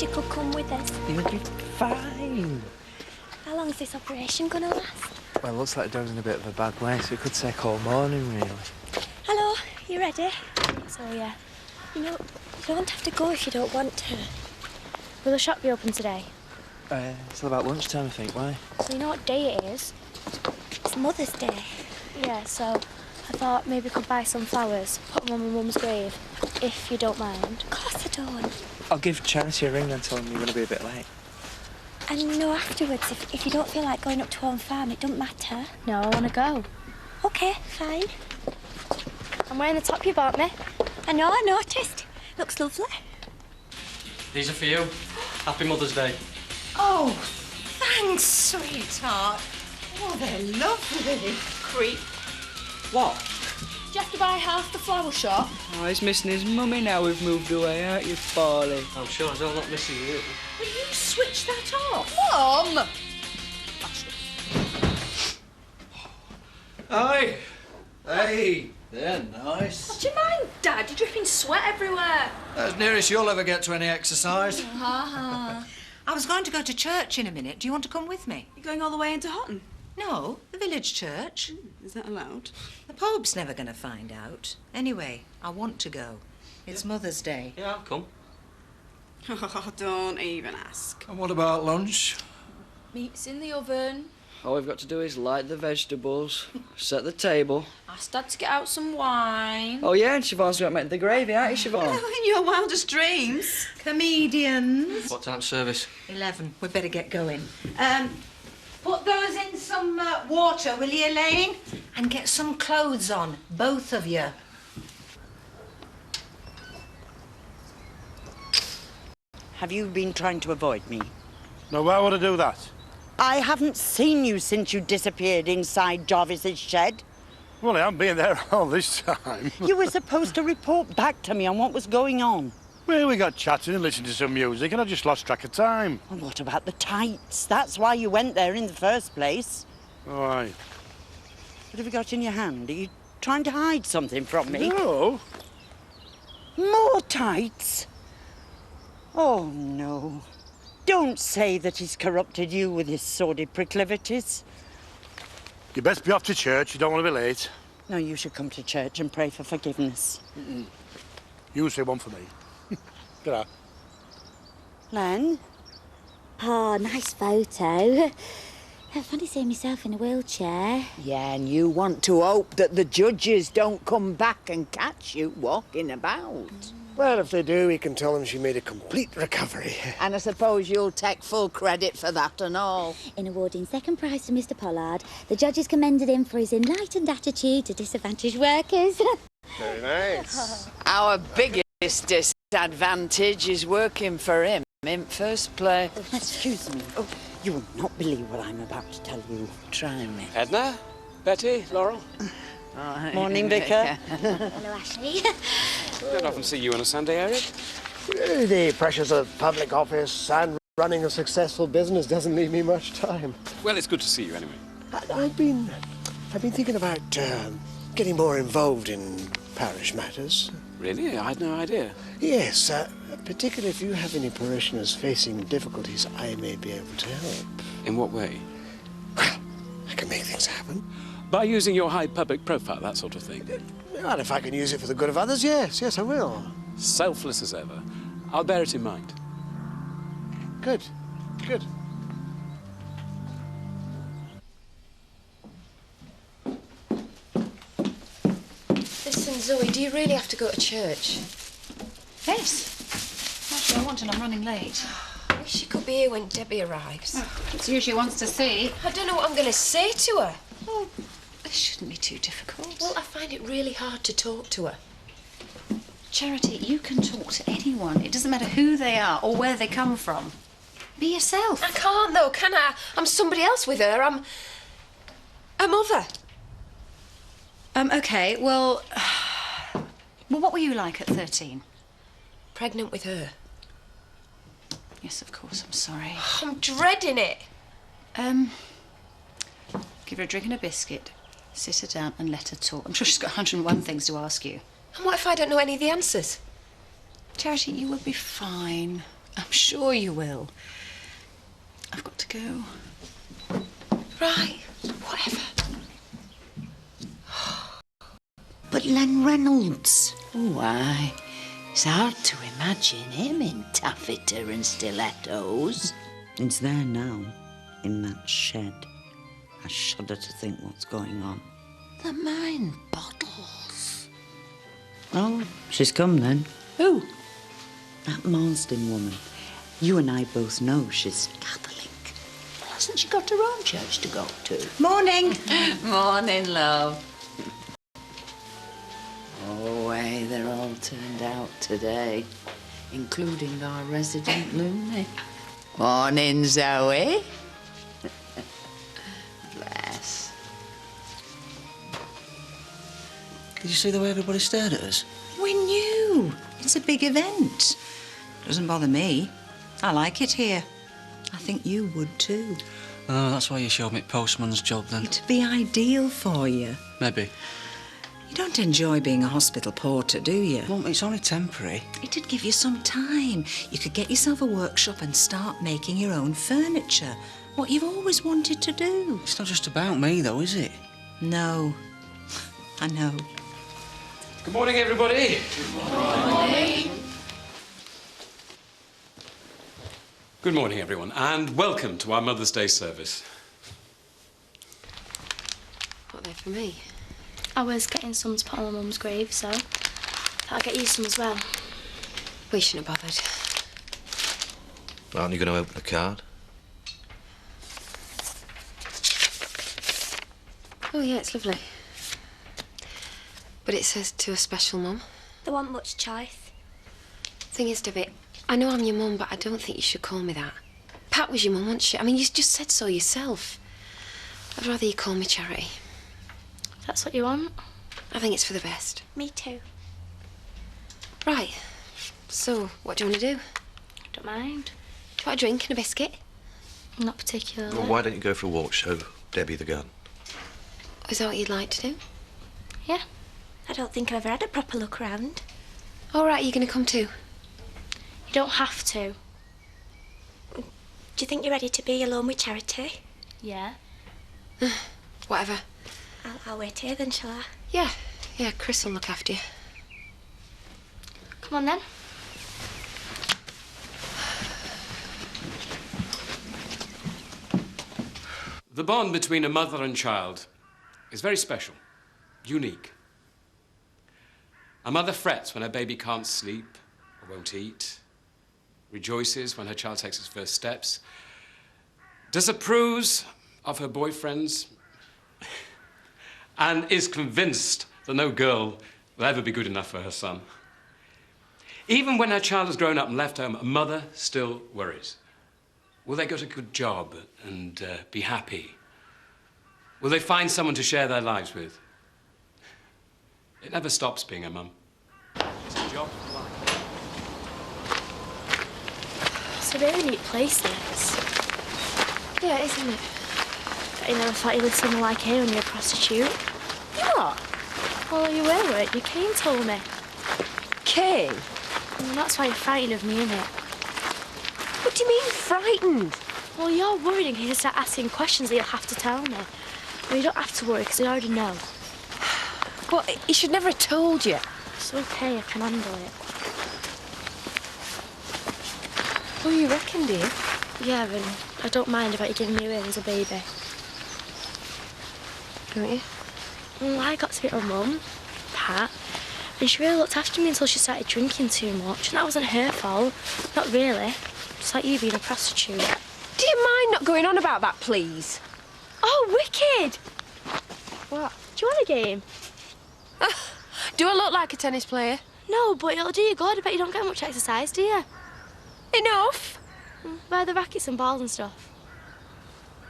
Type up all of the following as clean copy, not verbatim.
wish you could come with us. You'll be fine. How long is this operation going to last? Well, it looks like Dad's in a bit of a bad way, so it could take all morning, really. Hello, you ready? So, yeah. You know, you don't have to go if you don't want to. Will the shop be open today? Till about lunchtime, I think. Why? So you know what day it is? It's Mother's Day. Yeah, so I thought maybe we could buy some flowers, put them on my mum's grave, if you don't mind. Of course I don't. I'll give Charity a ring then, tell them you're going to be a bit late. And you know, afterwards, if you don't feel like going up to Home Farm, it doesn't matter. No, I want to go. OK, fine. I'm wearing the top you bought me. I know, I noticed. Looks lovely. These are for you. Happy Mother's Day. Oh, thanks, sweetheart. Oh, they're lovely. Creep. What? Do you have to buy half the flower shop? Oh, he's missing his mummy now we've moved away, aren't you, Farley? I'm sure as I'm not missing you. Will you switch that off? Mum! Hi. Hey, they're nice. Do you mind, Dad? You're dripping sweat everywhere. As near as you'll ever get to any exercise. I was going to go to church in a minute. Do you want to come with me? You're going all the way into Houghton? No, the village church. Is that allowed? The Pope's never going to find out. Anyway, I want to go. It's Mother's Day. Yeah, I'll come. Oh, don't even ask. And what about lunch? Meat's in the oven. All we've got to do is light the vegetables, set the table. Asked Dad to get out some wine. Oh, yeah, and Siobhan's got to make the gravy, aren't you, Siobhan? In your wildest dreams. Comedians. What time's service? 11. We'd better get going. Put those in some water, will you, Elaine? And get some clothes on, both of you. Have you been trying to avoid me? No, why would I do that? I haven't seen you since you disappeared inside Jarvis's shed. Well, I haven't been there all this time. You were supposed to report back to me on what was going on. Well, we got chatting and listening to some music, and I just lost track of time. And what about the tights? That's why you went there in the first place. All right. What have you got in your hand? Are you trying to hide something from me? No. More tights? Oh, no. Don't say that he's corrupted you with his sordid proclivities. You best be off to church. You don't want to be late. No, you should come to church and pray for forgiveness. You say one for me. Get Len? Oh, nice photo. Funny seeing myself in a wheelchair. Yeah, and you want to hope that the judges don't come back and catch you walking about. Well, if they do, we can tell them she made a complete recovery. And I suppose you'll take full credit for that and all. In awarding second prize to Mr. Pollard, the judges commended him for his enlightened attitude to disadvantaged workers. Very nice. Our biggest disadvantage is working for him in first place. Excuse me. Oh, you will not believe what I'm about to tell you. Try me. Edna? Betty? Laurel? Morning, Vicar. Hello, Ashley. Don't often see you on a Sunday, Eric. The pressures of public office and running a successful business doesn't leave me much time. Well, it's good to see you anyway. I've been thinking about getting more involved in parish matters. Really? I had no idea. Yes, particularly if you have any parishioners facing difficulties, I may be able to help. In what way? Well, I can make things happen. By using your high public profile, that sort of thing. Well, if I can use it for the good of others, yes, I will. Selfless as ever. I'll bear it in mind. Good, good. Listen, Zoe, do you really have to go to church? Yes. Actually, I want to. I'm running late. I wish she could be here when Debbie arrives. It's you she wants to see. I don't know what I'm going to say to her. Oh, this shouldn't be too difficult. Well, I find it really hard to talk to her. Charity, you can talk to anyone. It doesn't matter who they are or where they come from. Be yourself. I can't, though, can I? I'm somebody else with her. I'm a mother. OK, well... Well, what were you like at 13? Pregnant with her. Yes, of course, I'm sorry. I'm dreading it. Give her a drink and a biscuit. Sit her down and let her talk. I'm sure she's got 101 things to ask you. And what if I don't know any of the answers? Charity, you will be fine. I'm sure you will. I've got to go. Right, whatever. But Len Reynolds. Why, it's hard to imagine him in taffeta and stilettos. It's there now, in that shed. I shudder to think what's going on. The mine bottles. Oh, she's come then. Who? That Marsden woman. You and I both know she's Catholic. Well, hasn't she got her own church to go to? Morning. Morning, love. Oh, way they're all turned out today, including our resident loony. Morning, Zoe. Bless. Did you see the way everybody stared at us? We knew. It's a big event. Doesn't bother me. I like it here. I think you would too. Oh, that's why you showed me postman's job then. It'd be ideal for you. Maybe. You don't enjoy being a hospital porter, do you? Well, it's only temporary. It'd give you some time. You could get yourself a workshop and start making your own furniture. What you've always wanted to do. It's not just about me, though, is it? No. I know. Good morning, everybody. Good morning, everyone, and welcome to our Mother's Day service. What are they for me? I was getting some to put on my mum's grave, so I'll get you some as well. We shouldn't have bothered. Aren't you going to open the card? Oh, yeah, it's lovely. But it says to a special mum. There wasn't much choice. Thing is, Debbie, I know I'm your mum, but I don't think you should call me that. Pat was your mum, wasn't she? I mean, you just said so yourself. I'd rather you call me Charity. That's what you want? I think it's for the best. Me too. Right. So, what do you want to do? Don't mind. Do you want a drink and a biscuit? Not particularly. Well, why don't you go for a walk, show Debbie the garden? Is that what you'd like to do? Yeah. I don't think I've ever had a proper look around. All right, you're going to come too? You don't have to. Do you think you're ready to be alone with Charity? Yeah. Whatever. I'll wait here then, shall I? Yeah, Chris will look after you. Come on then. The bond between a mother and child is very special, unique. A mother frets when her baby can't sleep or won't eat, rejoices when her child takes its first steps, disapproves of her boyfriends, and is convinced that no girl will ever be good enough for her son. Even when her child has grown up and left home, a mother still worries. Will they get a good job and be happy? Will they find someone to share their lives with? It never stops being a mum. It's a job of life. It's a really neat place, this. Yeah, it is, isn't it? I never thought you lived somewhere like here when you're a prostitute. You what? Well, you were, weren't you? Kane told me. Kane? And that's why you're frightened of me, innit? What do you mean, frightened? Well, you're worried and he'll start asking questions that you'll have to tell me. Well, you don't have to worry, because I already know. Well, he should never have told you. It's okay, I can handle it. Well, you reckon, do you? Yeah, and I don't mind about you giving me away as a baby. Don't you? Well, I got to be my mum, Pat, and she really looked after me until she started drinking too much, and that wasn't her fault. Not really. Just like you being a prostitute. Do you mind not going on about that, please? Oh, wicked! What? Do you want a game? Do I look like a tennis player? No, but it'll do you good. I bet you don't get much exercise, do you? Enough. Buy the rackets and balls and stuff.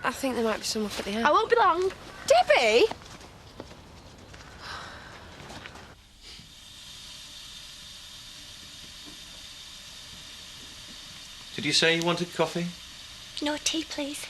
I think there might be some up at the end. I won't be long. Debbie! Did you say you wanted coffee? No tea, please.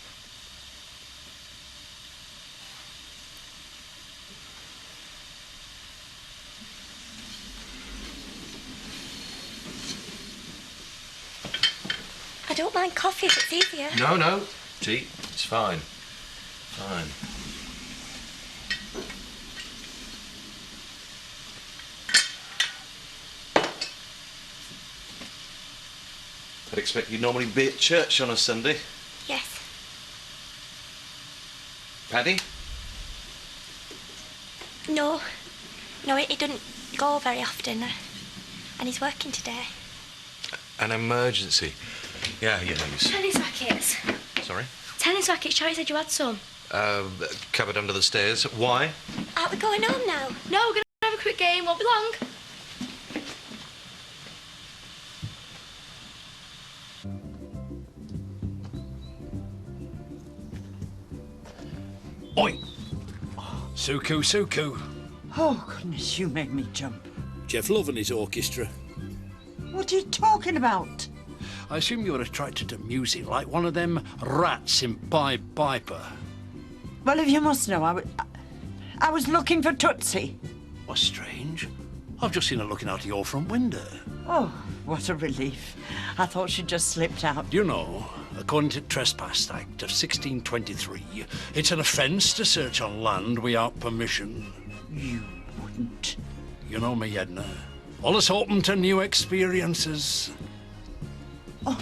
don't mind coffee if it's easier. No, no. Tea. It's fine. Fine. I'd expect you'd normally be at church on a Sunday. Yes. Paddy? No. No, he doesn't go very often. And he's working today. An emergency. Yeah, you know. Tennis rackets. Sorry? Tennis rackets. Charlie said you had some. Cupboard under the stairs. Why? Aren't we going home now? No, we're going to have a quick game. Won't be long. Oi! Suku, Suku. Oh, goodness, you made me jump. Jeff Love and his orchestra. What are you talking about? I assume you were attracted to music like one of them rats in Pied Piper. Well, if you must know, I was looking for Tootsie. What's strange? I've just seen her looking out of your front window. Oh, what a relief. I thought she'd just slipped out. You know, according to the Trespass Act of 1623, it's an offence to search on land without permission. You wouldn't. You know me, Edna. Always open to new experiences. Oh.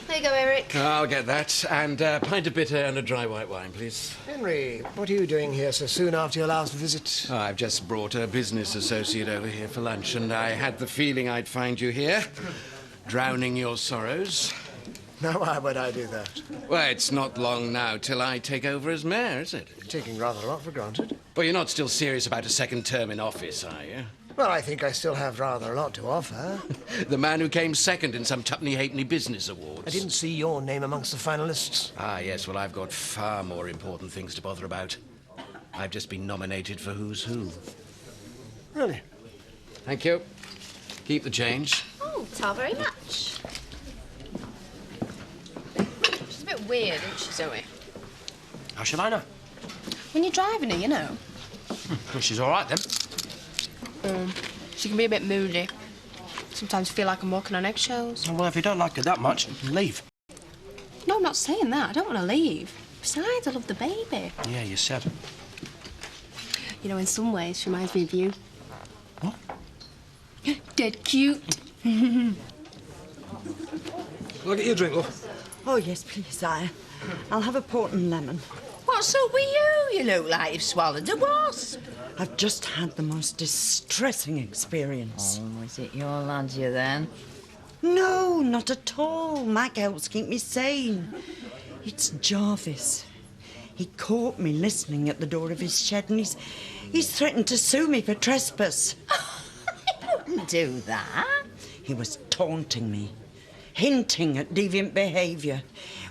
There you go, Eric. I'll get that. And a pint of bitter and a dry white wine, please. Henry, what are you doing here so soon after your last visit? Oh, I've just brought a business associate over here for lunch, and I had the feeling I'd find you here, drowning your sorrows. Now, why would I do that? Well, it's not long now till I take over as mayor, is it? You're taking rather a lot for granted. Well, you're not still serious about a second term in office, are you? Well, I think I still have rather a lot to offer. The man who came second in some Tuppenny Halfpenny Business Awards. I didn't see your name amongst the finalists. Ah, yes, well, I've got far more important things to bother about. I've just been nominated for Who's Who. Really? Thank you. Keep the change. Oh, tell very much. She's a bit weird, isn't she, Zoe? How should I know? When you're driving her, you know. Well, she's all right, then. She can be a bit moody. Sometimes feel like I'm walking on eggshells. Well, if you don't like her that much, leave. No, I'm not saying that. I don't want to leave. Besides, I love the baby. Yeah, you said. You know, in some ways, she reminds me of you. What? Dead cute. Look at your drink, love. Oh, yes, please, I'll have a port and lemon. What's up with you? You look like you've swallowed a wasp. I've just had the most distressing experience. Oh, is it your lads you then? No, not at all. Mac helps keep me sane. It's Jarvis. He caught me listening at the door of his shed and he's threatened to sue me for trespass. He wouldn't do that. He was taunting me, hinting at deviant behaviour.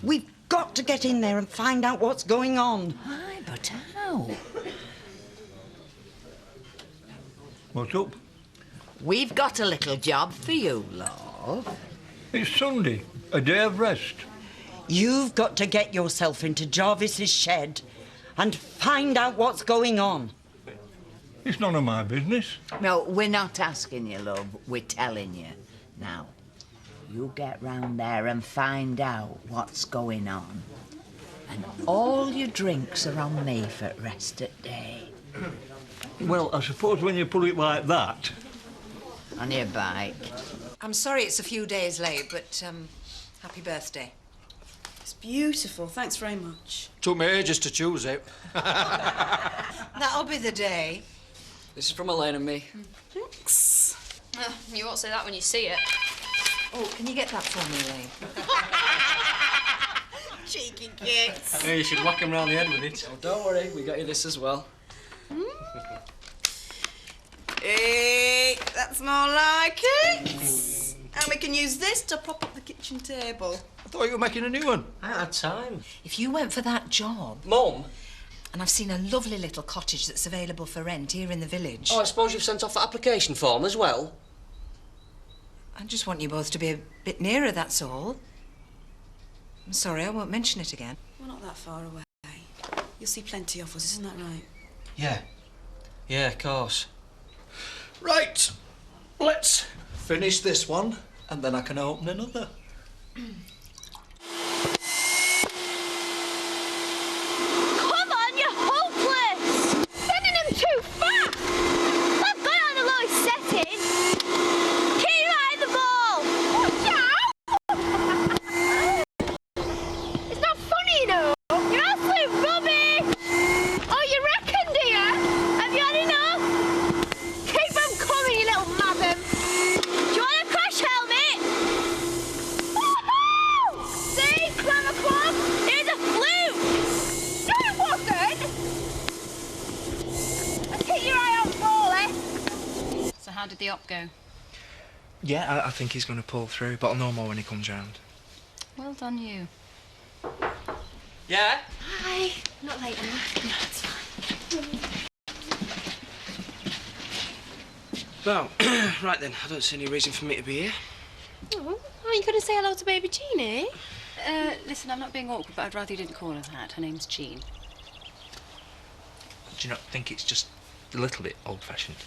We've got to get in there and find out what's going on. Aye, but how? What's up? We've got a little job for you, love. It's Sunday, a day of rest. You've got to get yourself into Jarvis's shed and find out what's going on. It's none of my business. No, we're not asking you, love. We're telling you. Now, you get round there and find out what's going on. And all your drinks are on me for the rest of the day. Well, I suppose when you put it like that... On your bike. I'm sorry it's a few days late, but, happy birthday. It's beautiful. Thanks very much. Took me ages to choose it. That'll be the day. This is from Elaine and me. Thanks. You won't say that when you see it. Oh, can you get that for me, Elaine? Cheeky kids. Yeah, you should whack him round the head with it. Oh, don't worry, we got you this as well. Hey, that's more like it. And we can use this to prop up the kitchen table. I thought you were making a new one. I had time. If you went for that job... Mum, And I've seen a lovely little cottage that's available for rent here in the village. Oh, I suppose you've sent off the application form as well? I just want you both to be a bit nearer, that's all. I'm sorry, I won't mention it again. We're not that far away. You'll see plenty of us, isn't that right? Yeah. Yeah, of course. Right, let's finish this one, and then I can open another. Come on, you're hopeless! Sending him too fast! I've got on the lowest setting. Keep your eye on the ball! Watch out! It's not funny, you know. You're absolute rubbish! Oh, you reckon, dear? Have you had enough? Keep them coming, you little madam. Do you want a crash helmet? Woohoo! See, Clever Club? Here's a flute! No, it wasn't! And keep your eye on the ball, eh? So how did the op go? Yeah, I think he's going to pull through, but I'll know more when he comes round. Well done, you. Yeah? Hi. Not late enough. No, it's fine. Well, right then, I don't see any reason for me to be here. Oh, aren't you going to say hello to baby Jeannie? Listen, I'm not being awkward, but I'd rather you didn't call her that. Her name's Jean. Do you not think it's just a little bit old-fashioned?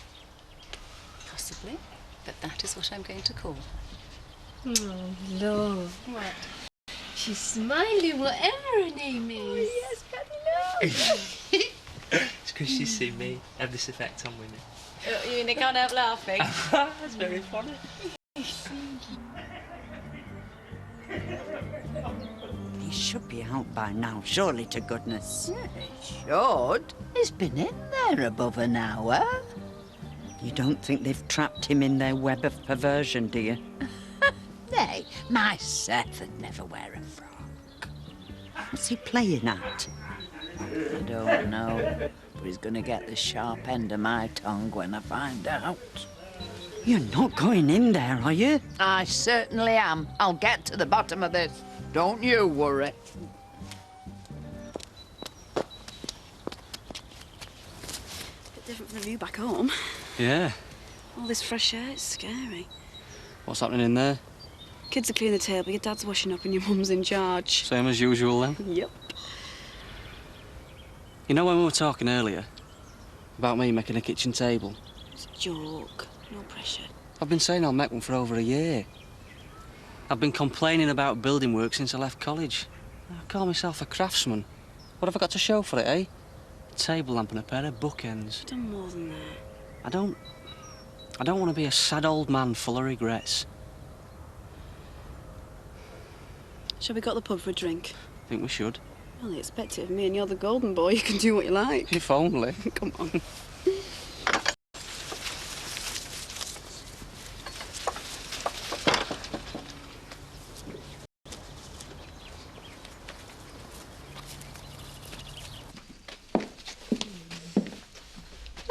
Possibly, but that is what I'm going to call her. Oh, love. What? She's smiling, whatever her name is. Oh, yes, Daddy, love. It's because she's seen me have this effect on women. You mean they can't help laughing? That's very funny. He should be out by now, surely to goodness. Yeah, he should. He's been in there above an hour. You don't think they've trapped him in their web of perversion, do you? Nay, my Seth would never wear a frock. What's he playing at? I don't know, but he's going to get the sharp end of my tongue when I find out. You're not going in there, are you? I certainly am. I'll get to the bottom of this. Don't you worry. Bit different from the view back home. Yeah. All this fresh air, it's scary. What's happening in there? Kids are clearing the table, your dad's washing up and your mum's in charge. Same as usual then? Yep. You know when we were talking earlier about me making a kitchen table? It's a joke. No pressure. I've been saying I'll make one for over a year. I've been complaining about building work since I left college. I call myself a craftsman. What have I got to show for it, eh? A table lamp and a pair of bookends. You've done more than that. I don't want to be a sad old man full of regrets. Shall we go to the pub for a drink? I think we should. Well, they expect it of me and you're the golden boy. You can do what you like. If only. Come on.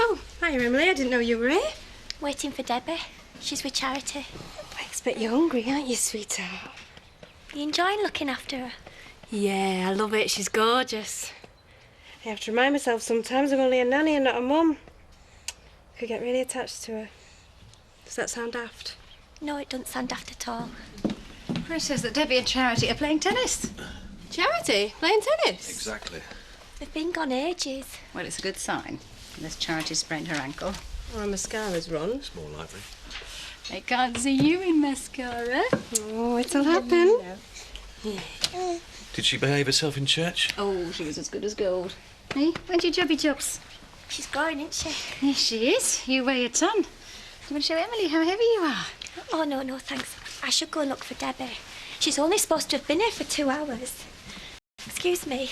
Oh, hi, Emily. I didn't know you were here. Waiting for Debbie. She's with Charity. I expect you're hungry, aren't you, sweetheart? You enjoying looking after her? Yeah, I love it. She's gorgeous. I have to remind myself sometimes I'm only a nanny and not a mum. I could get really attached to her. Does that sound daft? No, it doesn't sound daft at all. Chris says that Debbie and Charity are playing tennis. Charity? Playing tennis? Exactly. They've been gone ages. Well, it's a good sign, unless Charity sprained her ankle. Or her mascara's run. It's more likely. I can't see you in mascara. Oh, it'll happen. Did she behave herself in church? Oh, she was as good as gold. Hey, when's your chubby chops? She's growing, isn't she? Yes, she is. You weigh a ton. Do you want to show Emily how heavy you are? Oh, no, no, thanks. I should go and look for Debbie. She's only supposed to have been here for 2 hours. Excuse me.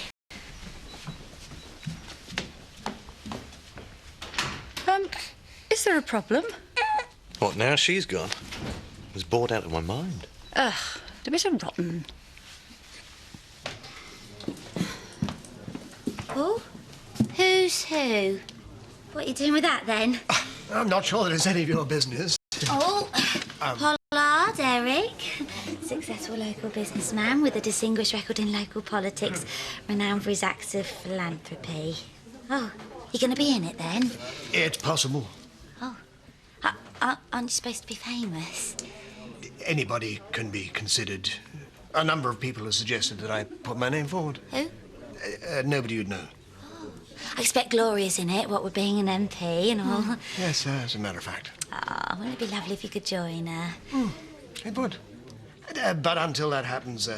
Is there a problem? What, now she's gone? I was bored out of my mind. Ugh, a bit of rotten. Oh? Who's who? What are you doing with that, then? I'm not sure that it's any of your business. Oh, Pollard? That's Eric. Successful local businessman with a distinguished record in local politics, renowned for his acts of philanthropy. Oh, you going to be in it then? It's possible. Oh. Aren't you supposed to be famous? Anybody can be considered. A number of people have suggested that I put my name forward. Who? Nobody you'd know. I expect Gloria's in it, what with being an MP and all. Yes, as a matter of fact. Wouldn't it be lovely if you could join her? It would. But until that happens,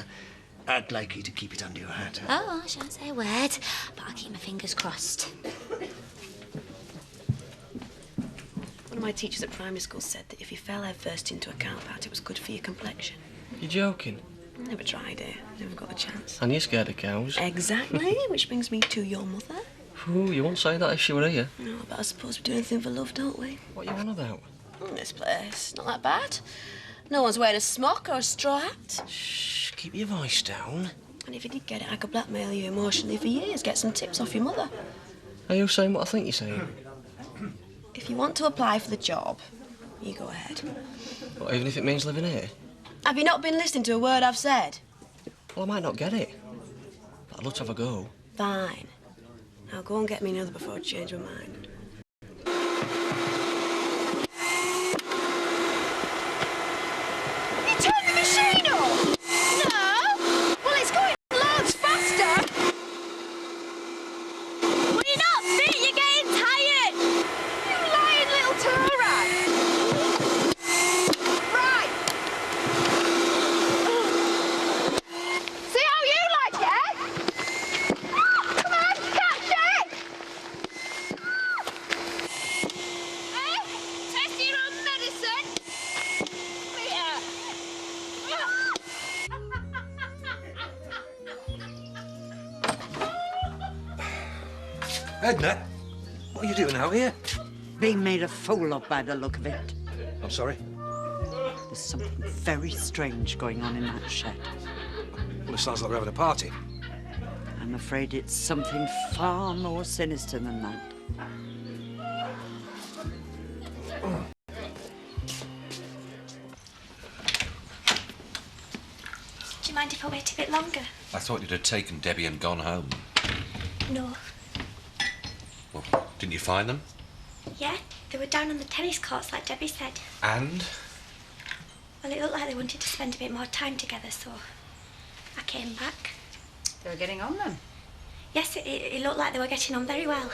I'd like you to keep it under your hat. Oh, I shan't say a word, but I'll keep my fingers crossed. One of my teachers at primary school said that if you fell head first into a cow pat, it was good for your complexion. You're joking? Never tried it. Never got the chance. And you're scared of cows? Exactly, which brings me to your mother. Ooh, you won't say that if she were here. No, but I suppose we do anything for love, don't we? What are you on about? This place, not that bad. No one's wearing a smock or a straw hat. Shh, keep your voice down. And if you did get it, I could blackmail you emotionally for years, get some tips off your mother. Are you saying what I think you're saying? If you want to apply for the job, you go ahead. What, even if it means living here? Have you not been listening to a word I've said? Well, I might not get it. But I'd love to have a go. Fine. Now go and get me another before I change my mind. You turned the machine off? No. Well, it's going loads faster. Will you not fit? You're getting tired. You lying little toe rag. Right. See how you like it? Come on, catch it. Hey, test your own medicine. Here. Edna, what are you doing out here? Being made a fool of by the look of it. I'm sorry. There's something very strange going on in that shed. Well, it sounds like we're having a party. I'm afraid it's something far more sinister than that. Do you mind if I wait a bit longer? I thought you'd have taken Debbie and gone home. No. Well, didn't you find them? Yeah, they were down on the tennis courts like Debbie said. And? Well, it looked like they wanted to spend a bit more time together, so I came back. They were getting on then? Yes, it looked like they were getting on very well.